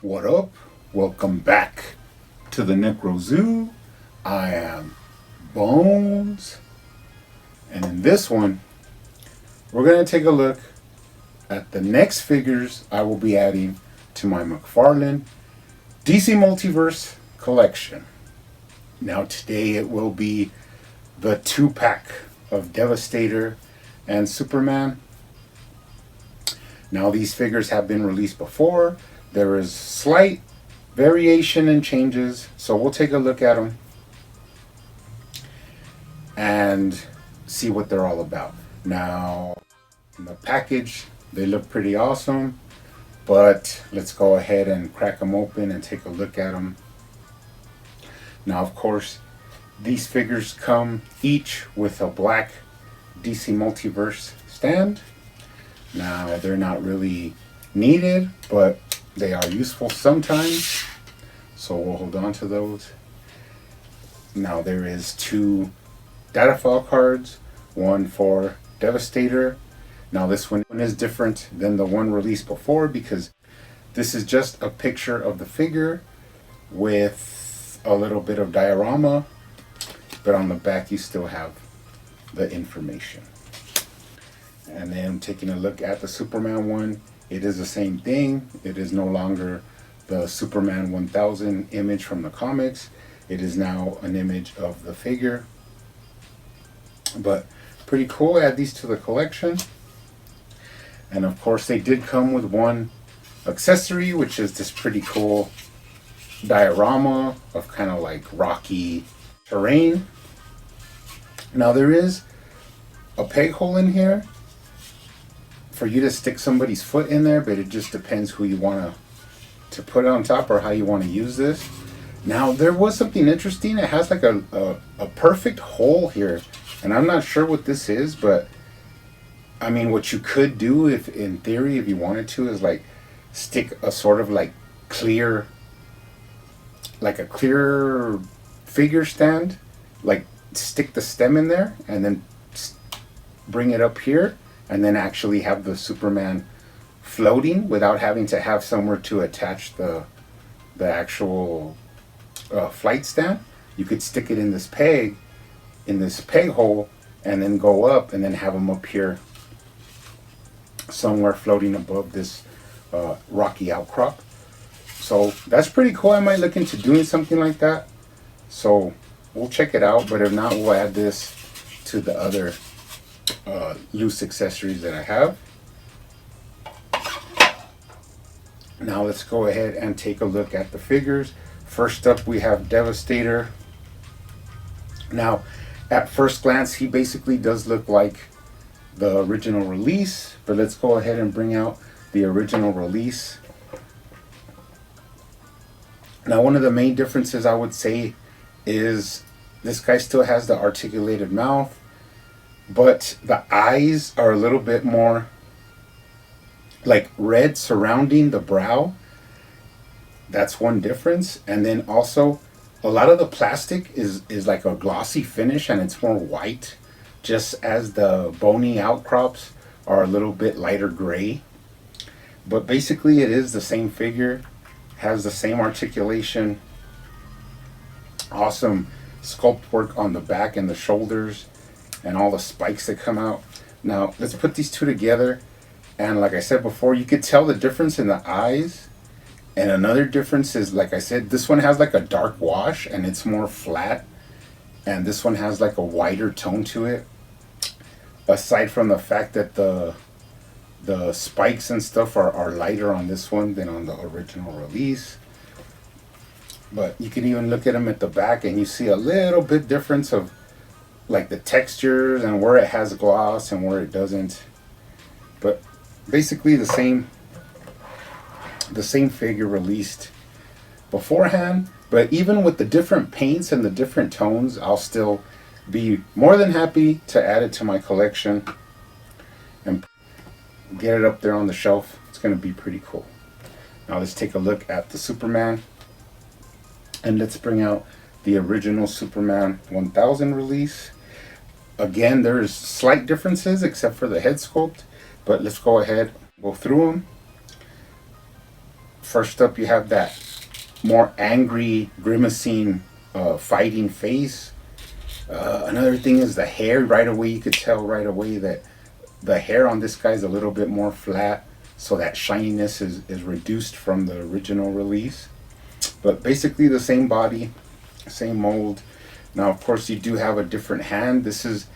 What up? Welcome back to the Necro Zoo. I am Bones, and in this one, we're going to take a look at the next figures I will be adding to my McFarlane DC Multiverse collection. Now, today it will be the 2-pack of Devastator and Superman. Now, these figures have been released before. There is slight variation and changes, so we'll take a look at them and see what they're all about. Now, in the package, they look pretty awesome, but let's go ahead and crack them open and take a look at them. Now, of course, these figures come each with a black DC Multiverse stand. Now, they're not really needed, but they are useful sometimes, so we'll hold on to those. Now, there is 2 data file cards, one for Devastator. Now, this one is different than the one released before because this is just a picture of the figure with a little bit of diorama, but on the back you still have the information. And then taking a look at the Superman one, it is the same thing. It is no longer the Superman 1000 image from the comics. It is now an image of the figure. But pretty cool. Add these to the collection. And of course, they did come with one accessory, which is this pretty cool diorama of kind of like rocky terrain. Now, there is a peg hole in here for you to stick somebody's foot in there, but it just depends who you want to put it on top or how you want to use this. Now, there was something interesting. It has like a perfect hole here, and I'm not sure what this is, but I mean, what you could do, if in theory, if you wanted to, is like stick a sort of like clear figure stand, like stick the stem in there and then bring it up here, and then actually have the Superman floating without having to have somewhere to attach the actual flight stand. You could stick it in this peg hole, and then go up and then have them up here somewhere floating above this rocky outcrop. So that's pretty cool. I might look into doing something like that. So we'll check it out, but if not, we'll add this to the other loose accessories that I have. Now let's go ahead and take a look at the figures. First up, we have Devastator. Now, at first glance, he basically does look like the original release, but let's go ahead and bring out the original release. Now, one of the main differences I would say is this guy still has the articulated mouth, but the eyes are a little bit more like red surrounding the brow. That's one difference. And then also, a lot of the plastic is like a glossy finish, and it's more white, just as the bony outcrops are a little bit lighter gray. But basically, it is the same figure, has the same articulation, awesome sculpt work on the back and the shoulders, and all the spikes that come out. Now, let's put these two together. And like I said before, you could tell the difference in the eyes. And another difference is, like I said, this one has like a dark wash and it's more flat. And this one has like a whiter tone to it. Aside from the fact that the spikes and stuff are lighter on this one than on the original release. But you can even look at them at the back and you see a little bit difference of like the textures and where it has gloss and where it doesn't. But basically the same figure released beforehand. But even with the different paints and the different tones, I'll still be more than happy to add it to my collection and get it up there on the shelf. It's going to be pretty cool. Now let's take a look at the Superman, and let's bring out the original Superman 1000 release. Again, there's slight differences except for the head sculpt, but let's go ahead, go through them. First up, you have that more angry, grimacing, fighting face. Another thing is the hair. Right away, you could tell right away that the hair on this guy is a little bit more flat, so that shininess is reduced from the original release. But basically the same body, same mold. Now, of course, you do have a different hand. This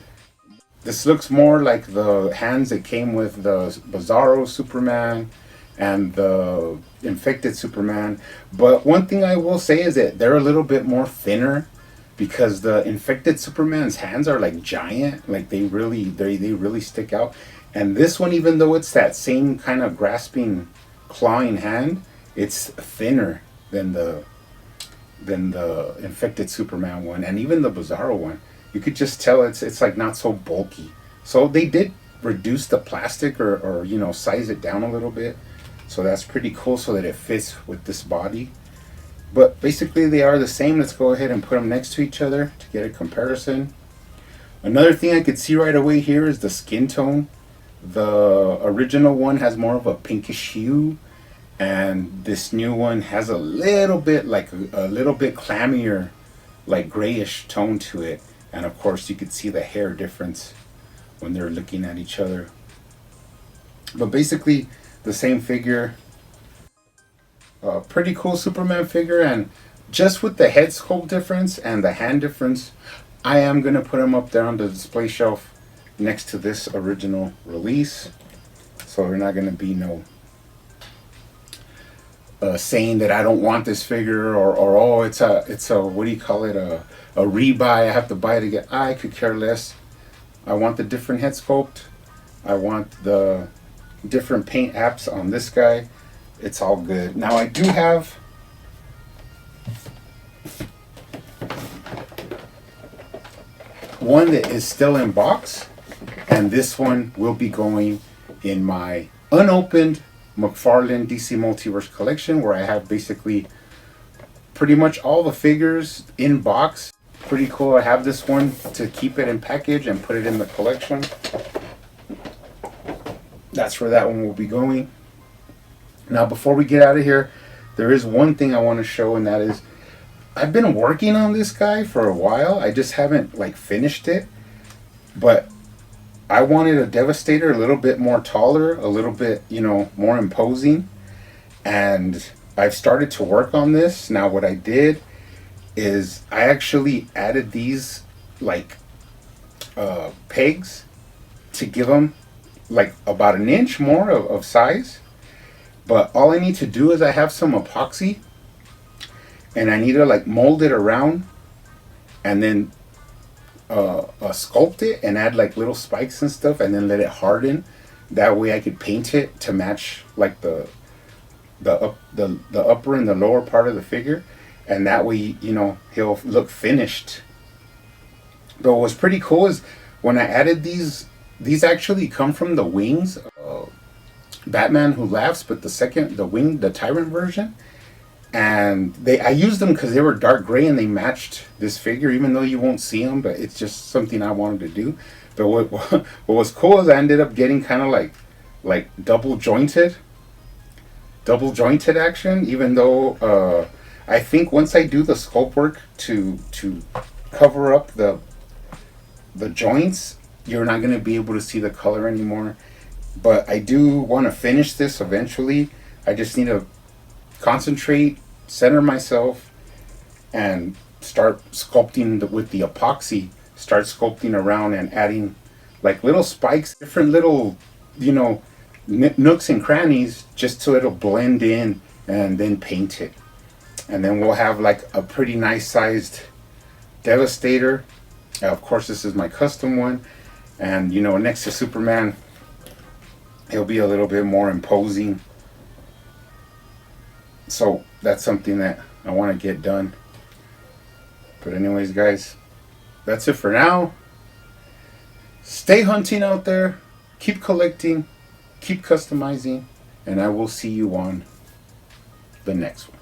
looks more like the hands that came with the Bizarro Superman and the Infected Superman. But one thing I will say is that they're a little bit more thinner, because the Infected Superman's hands are like giant, like they really stick out. And this one, even though it's that same kind of grasping, clawing hand, it's thinner than the Infected Superman one, and even the Bizarro one. You could just tell it's like not so bulky. So they did reduce the plastic, or size it down a little bit. So that's pretty cool, so that it fits with this body. But basically they are the same. Let's go ahead and put them next to each other to get a comparison. Another thing I could see right away here is the skin tone. The original one has more of a pinkish hue, and this new one has a little bit clammier, like grayish tone to it. And of course you could see the hair difference when they're looking at each other. But basically the same figure. Pretty cool Superman figure, and just with the head sculpt difference and the hand difference, I am going to put him up there on the display shelf next to this original release. So there's not going to be no saying that I don't want this figure, or oh, it's a what do you call it, a rebuy, I have to buy it again. I could care less. I want the different head sculpt. I want the different paint apps on this guy. It's all good. Now I do have one that is still in box, and this one will be going in my unopened McFarlane DC Multiverse collection, where I have basically pretty much all the figures in box. Pretty cool. I have this one to keep it in package and put it in the collection. That's where that one will be going. Now, before we get out of here, there is one thing I want to show, and that is I've been working on this guy for a while. I just haven't finished it, but I wanted a Devastator a little bit more taller, a little bit, more imposing, and I've started to work on this. Now, what I did is I actually added these pegs to give them about an inch more of size. But all I need to do is I have some epoxy, and I need to mold it around, and then sculpt it and add little spikes and stuff, and then let it harden. That way I could paint it to match the upper and the lower part of the figure, and that way he'll look finished. But what's pretty cool is when I added these actually come from the wings. Batman Who Laughs, but the Tyrant version, and I used them because they were dark gray and they matched this figure, even though you won't see them. But it's just something I wanted to do. But what was cool is I ended up getting kind of like double jointed action. Even though I think once I do the sculpt work to cover up the joints, you're not going to be able to see the color anymore. But I do want to finish this eventually. I just need to concentrate, center myself, and start sculpting with the epoxy. Start sculpting around and adding little spikes, different little, nooks and crannies, just so it'll blend in, and then paint it. And then we'll have a pretty nice sized Devastator. Of course, this is my custom one. And, next to Superman, he'll be a little bit more imposing. So that's something that I want to get done. But anyways, guys, that's it for now. Stay hunting out there. Keep collecting. Keep customizing. And I will see you on the next one.